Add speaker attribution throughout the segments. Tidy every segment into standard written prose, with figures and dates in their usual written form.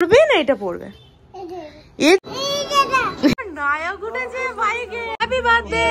Speaker 1: পড়বে না এটা পড়বে নায়ক উঠেছে বাইকে। Happy birthday.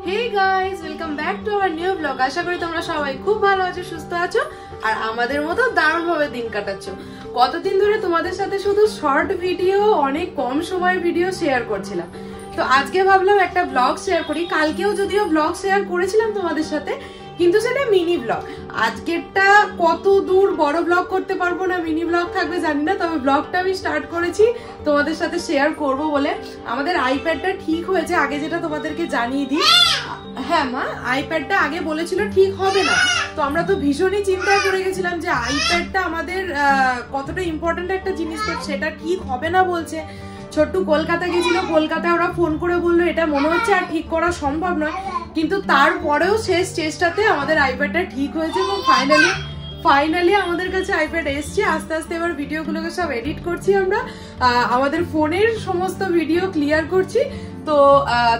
Speaker 1: Hey guys, welcome back to our new blog. আশা করি তোমরা সবাই খুব ভালো আছো, সুস্থ আছো আর আমাদের মতো দারুণ ভাবে দিন কাটাচ্ছ। কতদিন ধরে তোমাদের সাথে শুধু শর্ট ভিডিও, অনেক কম সময়ের ভিডিও শেয়ার করছিলাম, তো আজকে ভাবলাম একটা ব্লগ শেয়ার করি। কালকেও যদিও ব্লগ শেয়ার করেছিলাম তোমাদের সাথে, কিন্তু সেটা মিনি ব্লগ। আজকেরটা কত দূর বড় ব্লগ করতে পারবো না মিনি ব্লগ থাকবে জানি না, তবে ব্লগটা আমি স্টার্ট করেছি তোমাদের সাথে শেয়ার করব বলে। আমাদের আইপ্যাডটা ঠিক হয়েছে, আগে যেটা তোমাদেরকে জানিয়ে দিই। হ্যাঁ মা, আইপ্যাডটা আগে বলেছিল ঠিক হবে না, তো আমরা তো ভীষণই চিন্তায় পড়ে গেছিলাম যে আইপ্যাডটা আমাদের কতটা ইম্পর্টেন্ট একটা জিনিস, তো সেটা ঠিক হবে না বলছে। ছোট্টু কলকাতা গেছিল, কলকাতায় ওরা ফোন করে বললো এটা মনে হচ্ছে আর ঠিক করা সম্ভব নয়, কিন্তু তারপরেও শেষ চেষ্টাতে আমাদের আইপ্যাডটা ঠিক হয়েছে এবং ফাইনালি আমাদের কাছে আইপ্যাড এসছে। আস্তে আস্তে এবার ভিডিওগুলোকে সব এডিট করছি আমরা, আমাদের ফোনের সমস্ত ভিডিও ক্লিয়ার করছি। তো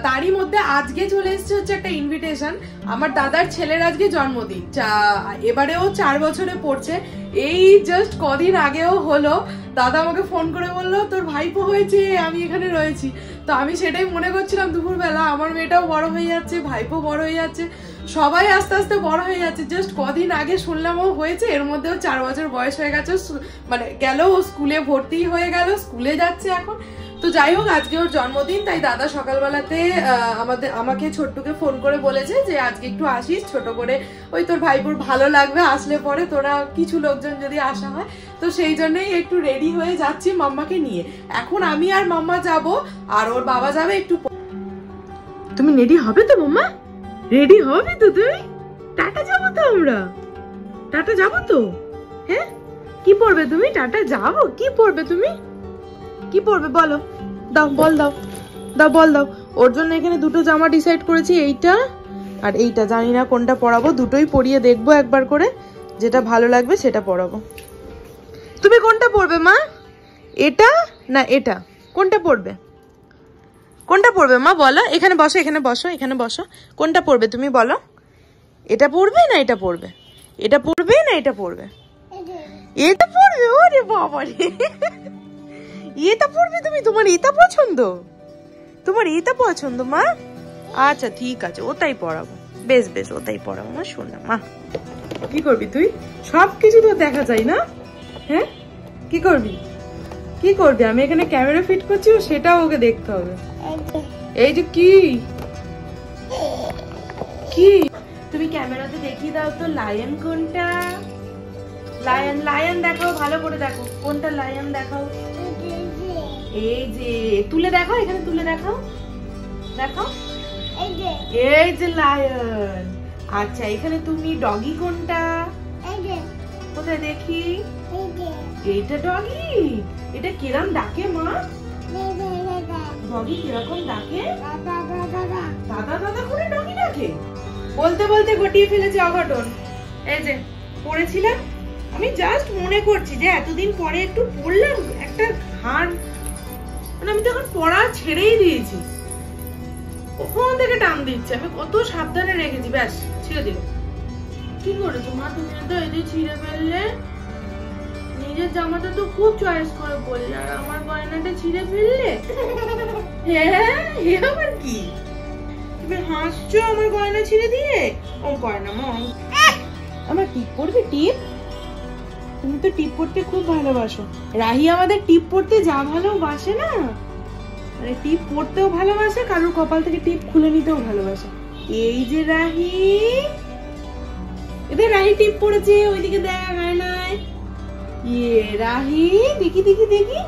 Speaker 1: তারই মধ্যে আজকে চলে এসছে হচ্ছে একটা ইনভিটেশন। আমার দাদার ছেলের আজকে জন্মদিন, এবারেও 4 বছরে পড়ছে। এই জাস্ট কদিন আগেও হলো, দাদা আমাকে ফোন করে বললো তোর ভাইপো হয়েছে, আমি এখানে রয়েছি। তো আমি সেটাই মনে করছিলাম দুপুরবেলা, আমার মেয়েটাও বড় হয়ে যাচ্ছে, ভাইপো বড় হয়ে যাচ্ছে, সবাই আস্তে আস্তে বড় হয়ে যাচ্ছে। জাস্ট কদিন আগে শুনলাম ও হয়েছে, এর মধ্যেও 4 বছর বয়স হয়ে গেছে, মানে গেল ও স্কুলে ভর্তি হয়ে গেল, স্কুলে যাচ্ছে এখন। তো যাই হোক, আজকে ওর জন্মদিন, তাই দাদা সকালবেলাতে আমাকে ছোট্টুকে ফোন করে বলেছে যে আজকে একটু আসিস, ছোট করে ওই তোর ভাইপুর ভালো লাগবে আসলে পরে, তোরা কিছু লোকজন যদি আসা হয়। তো সেই জন্যই একটু রেডি হয়ে যাচ্ছি মাম্মাকে নিয়ে। এখন আমি আর মাম্মা যাব, আর ওর বাবা যাবে একটু। তুমি রেডি হবে তো মাম্মা? রেডি হবে তো তুমি? টাটা যাবো তো আমরা, টাটা যাবো তো। হ্যাঁ, কি পরবে তুমি? টাটা যাবো, কি পরবে তুমি? কি পরবে বলো? দাও বল, দাও দাও বল দাও। ওর জন্য এখানে দুটো জামা ডিসাইড করেছি, এইটা আর এইটা। জানি না কোনটা পরাবো, দুটোই পরিয়ে দেখবো একবার করে, যেটা ভালো লাগবে সেটা পরাবো। তুমি কোনটা পরবে মা? এটা না এটা? কোনটা পরবে? কোনটা পরবে মা বলো? এখানে বসো, এখানে বসো, এখানে বসো। কোনটা পরবে তুমি বলো? এটা পরবে না এটা পরবে? এটা পরবে না এটা পরবে? এটা পরবে? ওরে বাবা রে, এটা পরবে তুমি? তোমার এটা পছন্দ? তোমার এটা পছন্দ মা? আচ্ছা ঠিক আছে, ওটাই পরাবো। বেশ বেশ, ওটাই পরাবো মা। শোন না মা, কি করবি তুই? সবকিছু তো দেখা যায় না? হ্যাঁ, কি করবি? কি করবি? আমি এখানে ক্যামেরা ফিট করছি, সেটাও ওকে দেখতে হবে। এই যে কি কি তুমি ক্যামেরাতে দেখিয়ে দাও তো, লায়ন কোনটা? লায়ন, লায়ন দেখাও, ভালো করে দেখো কোনটা লায়ন দেখাও। এই যে তুলে দেখাও, এখানে তুলে দেখাও, দেখাও এই যে লায়ন। আচ্ছা, এখানে তুমি ডগি কোনটা? কোথায় দেখি? এইটা ডগি। এটা কিরম ডাকে মা? ডগি কিরকম ডাকে? দাদা দাদা করে ডগি ডাকে। বলতে বলতে ঘটিয়ে ফেলেছে অঘটন। এই যে পড়েছিলাম, আমি জাস্ট মনে করছি যে এতদিন পরে একটু পড়লাম, একটা ঘাড়, মানে আমি তখন পড়া ছেড়েই দিয়েছি, ওখান থেকে টান দিচ্ছে। আমি কত সাবধানে রেখেছি, ব্যাস ছিঁড়ে দিল। কি করে তোমার, তুমি তো এই যে ছিঁড়ে ফেললে। নিজের জামাটা তো খুব চয়েস করে পরলে, আর আমার গয়নাটা ছিঁড়ে ফেললে। হ্যাঁ, আবার কি তুমি হাসছো আমার গয়না ছিঁড়ে দিয়ে? ও গয়না মা, আমার টিপ পরবে? টিপ? তুমি তো টিপ পরতে খুব ভালোবাসো। রাহি আমাদের টিপ পরতে যা ভালোবাসে না, মানে টিপ পরতেও ভালোবাসে, কারোর কপাল থেকে টিপ খুলে নিতেও ভালোবাসে। এই যে রাহি, এদের রাহি টিপ পড়েছে, ওইদিকে দেখ আয়নায়। ইয়ে রাহি, দেখি দেখি দেখি।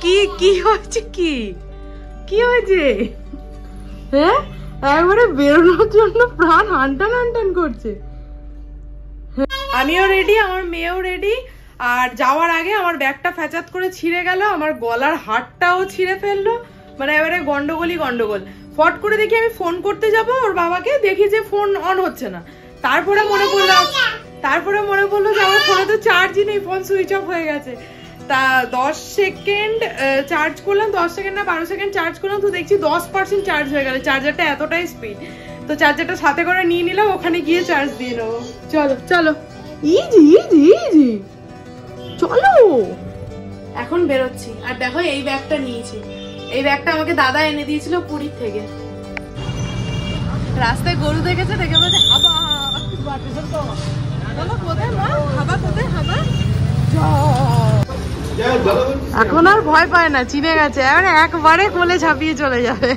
Speaker 1: কি কি হয়েছে? কি কি হয়েছে? হ্যাঁ, একবারে বেরোনোর জন্য প্রাণ হানটান হানটান করছে। আমিও রেডি, আমার মেয়েও রেডি। আর যাওয়ার আগে আমার ব্যাগটা ফ্যাচাত করে ছিঁড়ে গেল, আমার গলার হারটাও ছিঁড়ে ফেললো, মানে এবারে গন্ডগোলই গন্ডগোল। ফট করে দেখি আমি ফোন করতে যাব ওর বাবাকে, দেখি যে ফোন অন হচ্ছে না। তারপরে মনে পড়লো যে আমার ফোনে তো চার্জই নেই, ফোন সুইচ অফ হয়ে গেছে। তা 10 সেকেন্ড চার্জ করলাম, 10 সেকেন্ড না 12 সেকেন্ড চার্জ করলাম, তো দেখছি 10% চার্জ হয়ে গেল। চার্জারটা এতটাই স্পিড, তো চার্জারটা সাথে করে নিয়ে নিলাম, ওখানে গিয়ে চার্জ দিয়ে নেবো। চলো চলো, ইজি ইজি ইজি, চলো। এখন বেরোচ্ছি। আর দেখো এই ব্যাগটা নিয়েছি, এই ব্যাগটা আমাকে দাদা এনে দিয়েছিল পুরীর থেকে। রাস্তায় গরু দেখেছে, দেখে বলছে হাবা। কোথায় মা? হাবা কোথায়? হাবা। এখন আর ভয় পায় না, চিনে গেছে, একবারে কোলে ঝাঁপিয়ে চলে যাবে।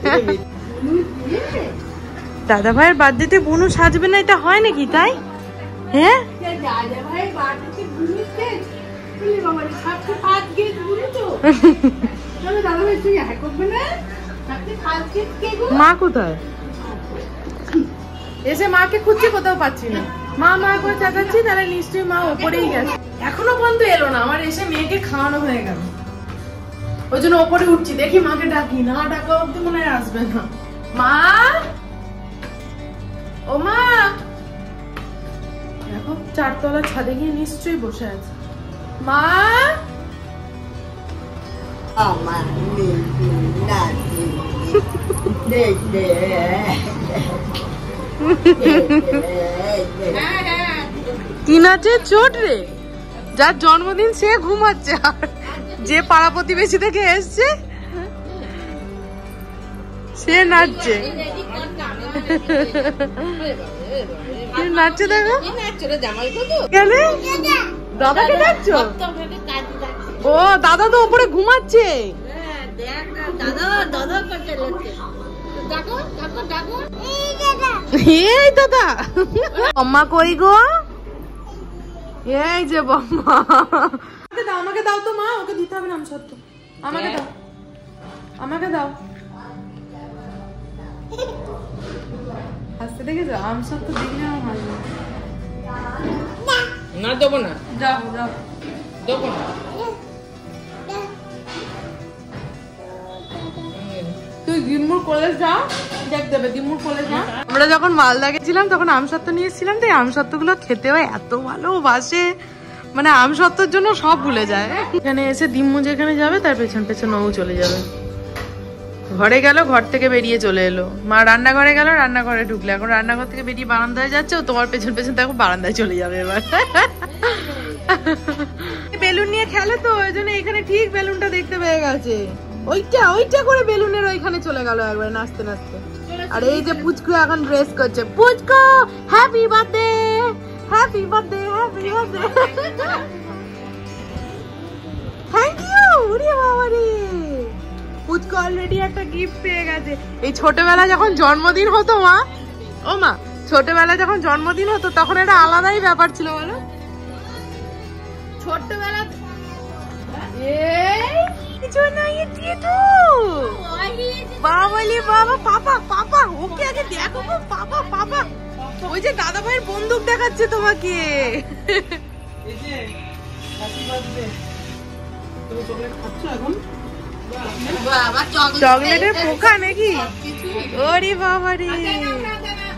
Speaker 1: দাদা ভাইয়ের বার্থডেতে বুনু সাজবে না, এটা হয় নাকি? তাই হ্যাঁ, মা কোথায়? এসে মাকে খুঁজছি, কোথাও পাচ্ছি না। মা মা করে চাকাচ্ছি, তাহলে নিশ্চয়ই মা ওপরেই গেছে। এখনো পর্যন্ত এলো না। আমার এসে মেয়েকে খাওয়ানো হয়ে গেল, ওই জন্য ওপরে উঠছি। দেখি মাকে ডাকি, না ডাকা অব্দি মনে হয় আসবে না। মা, ও মা, দেখো 4 তলা ছাদে গিয়ে নিশ্চয়ই বসে আছে। মা, কি নাচে চোট রে? যার জন্মদিন সে ঘুমাচ্ছে, আর যে পাড়া প্রতিবেশী থেকে এসছে সে নাচছে। নাচছে দেখো। কেন দাদাকে ডাকছো? ও দাদা তো উপরে ঘুমাচ্ছে। এই দাদা, বম্মা কই গো? এই যে বম্মা। আমাকে দাও তো মা, ওকে দিতে হবে না আমসত্ত্ব। আমাকে দাও, আমাকে দাও। হাসতে দেখেছো? আমসত্ত্ব দিলে আমার ভালো না। দেবো না, যাও যাও, দেবো না। তুই দিম্মুর কলেজ যা, দেখ দেবে দিম্মুর কলেজ যা। আমরা যখন মালদা গেছিলাম তখন আমসত্ত্ব নিয়ে এসেছিলাম, তো আমসত্ত্বগুলো খেতেও এত ভালোবাসে, মানে আমসত্ত্বর জন্য সব ভুলে যায়। এখানে এসে দিম্মু যেখানে যাবে তার পেছন পেছন ও চলে যাবে। ঘরে গেল, ঘর থেকে বেরিয়ে চলে এলো। মা রান্নাঘরে গেল, রান্নাঘরে ঢুকলে। এখন রান্নাঘর থেকে বেরিয়ে বারান্দায় যাচ্ছে, ও তোমার পেছন পেছন দেখো বারান্দায় চলে যাবে এবার। বেলুন নিয়ে খেলে তো, ওই জন্য এখানে ঠিক বেলুনটা দেখতে পেয়ে গেছে। ওইটা ওইটা করে বেলুনের ওইখানে চলে গেল একবার নাচতে নাচতে। আর এই যে পুচকু এখন ড্রেস করছে। পুচকু happy birthday, happy birthday, happy birthday. Thank you. ওরে বাবা রে, পুচকু অলরেডি একটা গিফট পেয়ে গেছে। এই ছোটবেলা যখন জন্মদিন হতো মা, ও মা, ছোটবেলা যখন জন্মদিন হতো তখন একটা আলাদাই ব্যাপার ছিল বলো। ছোটবেলা কিছু নাই, বাবা পাপা পাপা, ওকে আগে দেখো পাপা পাপা। ওই যে দাদা ভাইয়ের বন্দুক দেখাচ্ছে তোমাকে। চকলেটের পোকা নাকি? ওরে বাবা রে,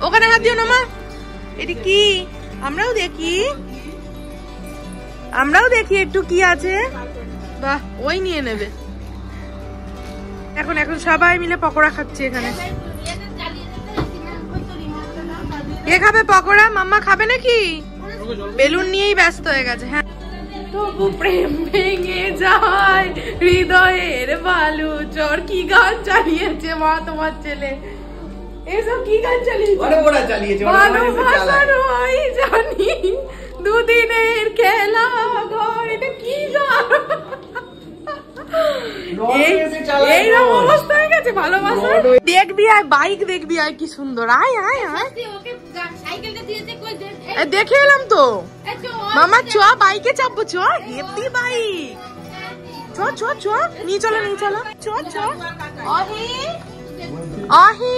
Speaker 1: ওখানে হাত দিও না মা। এটা কি? আমরাও দেখি, আমরাও দেখি একটু কি আছে। বাহ, ওই নিয়ে নেবে। এখন এখন সবাই মিলে পকোড়া খাচ্ছে এখানে। কে খাবে পকোড়া? মাম্মা খাবে নাকি? বেলুন নিয়েই ব্যস্ত হয়ে গেছে। হ্যাঁ, তবু প্রেম ভেঙে যায় হৃদয়ের বালু চর। কি গান চালিয়েছে মা তোমার ছেলে? এসব কি গান চালিয়েছে? ভালোবাসার ওই জানি দুদিনের খেলা গো। এটা কি গান? এইরকম অবস্থা হয়ে গেছে ভালোবাসা। দেখবি আয়, বাইক দেখবি আয়, কি সুন্দর। আয় আয় আয়, দেখে এলাম তো মামা। চ বাইকে চাপবো, চ হেপি বাইক। চ চ চ, নিয়ে চলো নিয়ে চলো, চ চ। আহি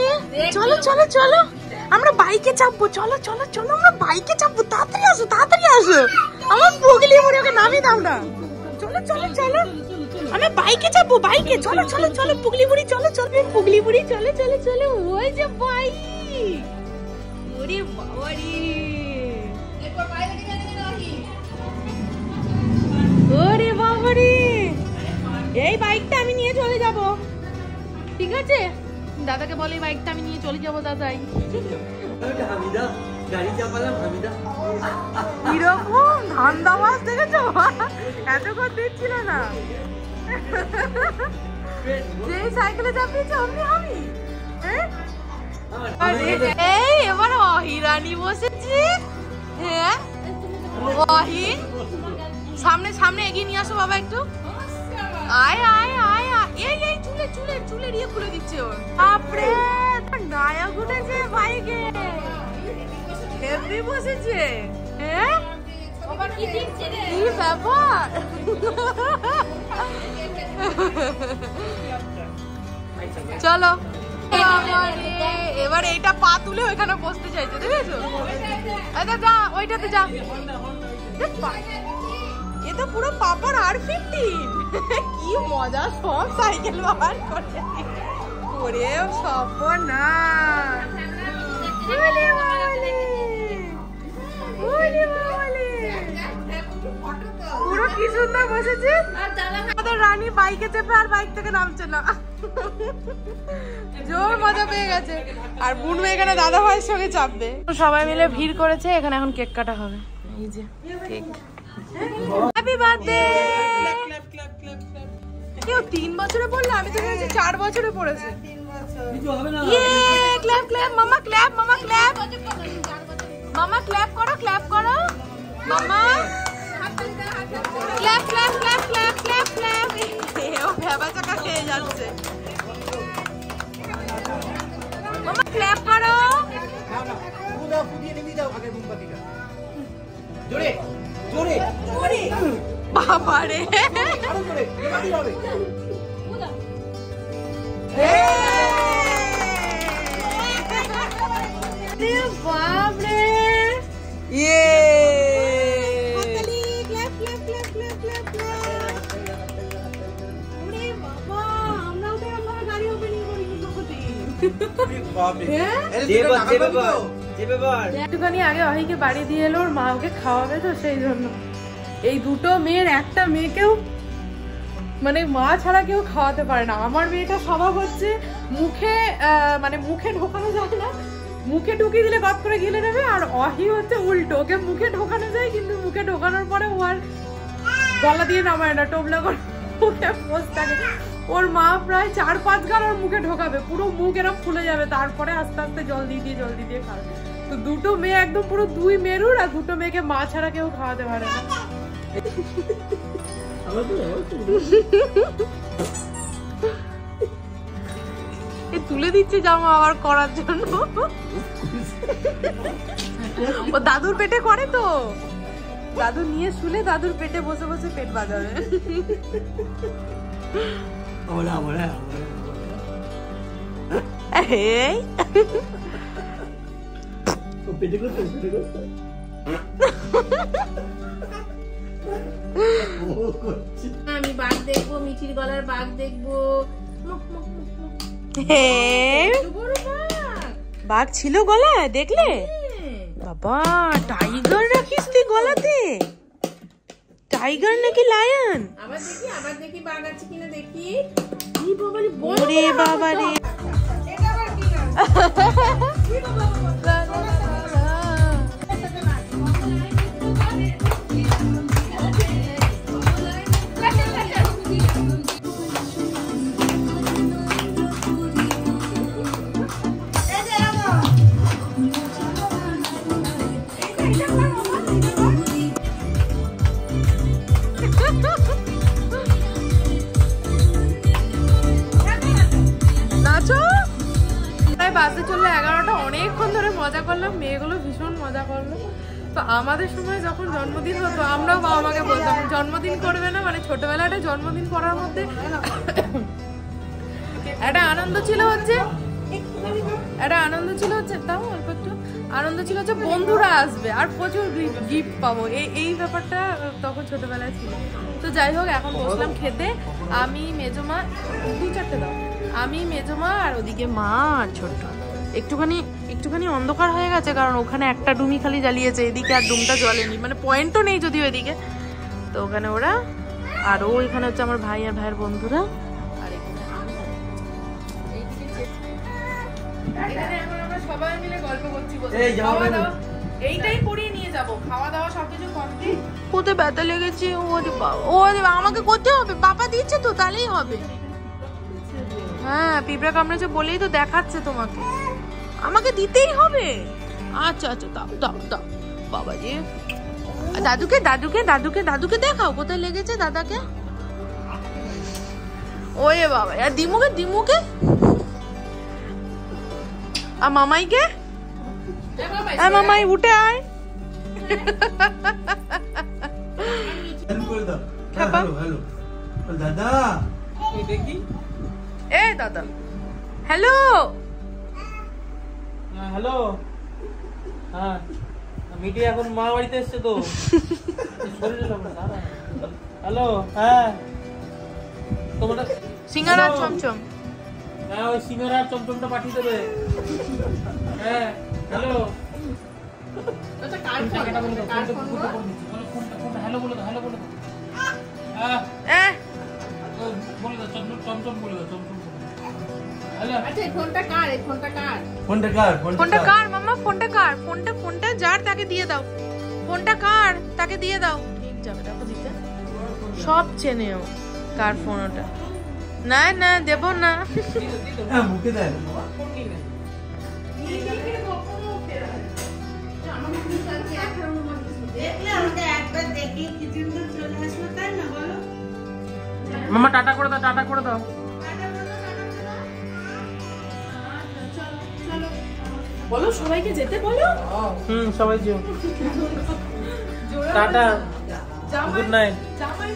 Speaker 1: চলো চলো চলো, আমরা বাইকে চাপবো। চলো চলো চলো, আমরা বাইকে চাপবো। তাড়াতাড়ি আসো তাড়াতাড়ি আসো। আমার পুগলি মুড়ি ওকে নামিয়ে দাও না। চলো চলো চলো, আমরা বাইকে চাপবো, বাইকে। চলো চলো চলো, পুগলি মুড়ি চলো চলো, পুগলি মুড়ি চলো চলো চলো। ওই যে বাইক, ওরে বাবা রে, ওরে বাবা বাবারে, এই বাইকটা আমি নিয়ে চলে যাব, ঠিক আছে? দাদাকে বলে এই বাইকটা আমি নিয়ে চলে যাবো দাদাই। কিরকম ধান্দাবাজ দেখেছো, এতক্ষণ দিচ্ছিল না, যে সাইকেলে চাপিয়েছে অমনি আমি। এই এবার অহিরানি বসেছি। হ্যাঁ অহি, সামনে সামনে এগিয়ে নিয়ে আসো বাবা একটু। আয় আয় আয়, এই এই চুলে চুলে চুলের ইয়ে খুলে দিচ্ছে ওর। বাপরে নায়ক উঠেছে বাইকে, হেভি বসেছে। হ্যাঁ কি ব্যাপার, চলো এবার এইটা পা তুলে ওইখানে বসতে চাইছে, দেখেছো? যা ওইটাতে যা, এ তো পুরো পাপার R15। কি মজা, সব সাইকেল ব্যবহার করে ওরে সর্বনাশ। পুরো কি সুন্দর বসেছে, আমাদের রানী বাইকে চেপে আর বাইক থেকে নামছে না, জোর মজা পেয়ে গেছে। আর বুনু এখানে দাদা ভাইয়ের সঙ্গে চাপবে। সবাই মিলে ভিড় করেছে এখানে, এখন কেক কাটা হবে। এই যে কেক, হ্যাপি বার্থডে। কেউ 3 বছরে পড়লো, আমি তো ভেবেছি 4 বছরে পড়েছে। ক্ল্যাপ ক্ল্যাপ মামা, ক্ল্যাপ মামা, ক্ল্যাপ মামা, ক্ল্যাপ করো, ক্ল্যাপ করো মামা, clap clap clap clap clap clap. ও ভেবা চাকা খেয়ে যাচ্ছে। মামা ক্ল্যাপ করো, বাবারে বাপরে, ইয়ে একটুখানি আগে অহিকে বাড়ি দিয়ে এলো, ওর মা ওকে খাওয়াবে তো সেই জন্য। এই দুটো মেয়ের একটা মেয়েকেও মানে মা ছাড়া কেউ খাওয়াতে পারে না। আমার মেয়েটা স্বভাব হচ্ছে মুখে মানে মুখে ঢোকানো যায় না, মুখে ঢুকিয়ে দিলে গপ করে গিলে নেবে। আর অহি হচ্ছে উল্টো, ওকে মুখে ঢোকানো যায় কিন্তু মুখে ঢোকানোর পরে ও আর গলা দিয়ে নামায় না, টোবলা করে মুখে পোষ থাকে। ওর মা প্রায় 4-5 গাল ওর মুখে ঢোকাবে, পুরো মুখ এরকম ফুলে যাবে, তারপরে আস্তে আস্তে জল দিয়ে দিয়ে খাবে। তো দুটো মেয়ে একদম পুরো 2 মেরুর, আর দুটো মেয়েকে মা ছাড়া কেউ খাওয়াতে পারে না। তুলে দিচ্ছে জামা আবার করার জন্য, ও দাদুর পেটে করে তো, দাদু নিয়ে শুলে দাদুর পেটে বসে বসে পেট বাজাবে। আমি বাঘ দেখবো, মিঠির গলার বাঘ দেখবো। বাঘ ছিল গলায়, দেখলে? বাবা টাইগার রাখিস তুই গলাতে, টাইগার নাকি লায়ন? আবার দেখি বাঘ আছে কিনা দেখি। ওরে বাবা রে, বাসে চললো 11টা, অনেকক্ষণ ধরে মজা করলাম, মেয়েগুলো ভীষণ মজা করলো। তো আমাদের সময় যখন জন্মদিন হতো আমরাও বাবা মাকে বলতাম জন্মদিন করবে না, মানে ছোটবেলাটা জন্মদিন করার মধ্যে একটা আনন্দ ছিল হচ্ছে, তাও অল্প একটু আনন্দ ছিল হচ্ছে বন্ধুরা আসবে আর প্রচুর গিফট পাবো, এই ব্যাপারটা তখন ছোটবেলায় ছিল। তো যাই হোক, এখন বসলাম খেতে, আমি মেজমা, 2-4টে দাও, আমি মেজমা আর ওদিকে মা আর ছোট্ট। একটুখানি অন্ধকার হয়ে গেছে কারণ ওখানে একটা ডুমি খালি জ্বালিয়েছে, এদিকে আর ডুমটা জ্বলেনি, মানে পয়েন্টও নেই যদিও এদিকে। তো ওখানে ওরা আর ও এখানে হচ্ছে আমার ভাই আর ভাইয়ের বন্ধুরা। আর এখানে এখন আমরা সবাই মিলে গল্প করছি, এইটাই পরিয়ে নিয়ে যাব, খাওয়া দাওয়া সবকিছু কমপ্লিট। কোথায় ব্যথা লেগেছে, ও আমাকে করতে হবে, পাপা দিচ্ছে তো তাহলেই হবে। হ্যাঁ পিঁপড়া কামড়েছে বলেই তো দেখাচ্ছে তোমাকে, আমাকে দিতেই হবে। আচ্ছা আচ্ছা দাও দাও দাও বাবাজি। দাদুকে দাদুকে দাদুকে দাদুকে দেখাও কোথায় লেগেছে দাদাকে। ওরে বাবা, আর দিমুকে দিমুকে, আর মামাইকে, মামাই উঠে আয়।
Speaker 2: দাদা
Speaker 1: এ দাদা হ্যালো
Speaker 2: হ্যালো। হ্যাঁ মিটি এখন মা বাড়িতে এসছে তো। হ্যালো হ্যাঁ তোমরা
Speaker 1: সিঙ্গারা চমচম।
Speaker 2: হ্যাঁ ওই সিঙ্গারা চমচমটা পাঠিয়ে দেবে। হ্যাঁ হ্যালো হ্যালো বলে দাও, হ্যালো বলে দাও। হ্যাঁ বলে দাও চমচম বলে দাও, চমচম।
Speaker 1: ফোনটা কার মামা, ফোনটা কার, ফোনটা যার তাকে দিয়ে দাও, ফোনটা কার তাকে দিয়ে দাও। ঠিক যাবে দেখো দিতে, সব চেনেও কার ফোন ওটা। না না দেব না,
Speaker 2: মুখে দেয়। মামা টাটা করে দাও, টাটা করে দাও।
Speaker 1: বলো সবাইকে যেতে বলো।
Speaker 2: সবাই যেও, টাটা, গুড নাইট।
Speaker 1: জামাই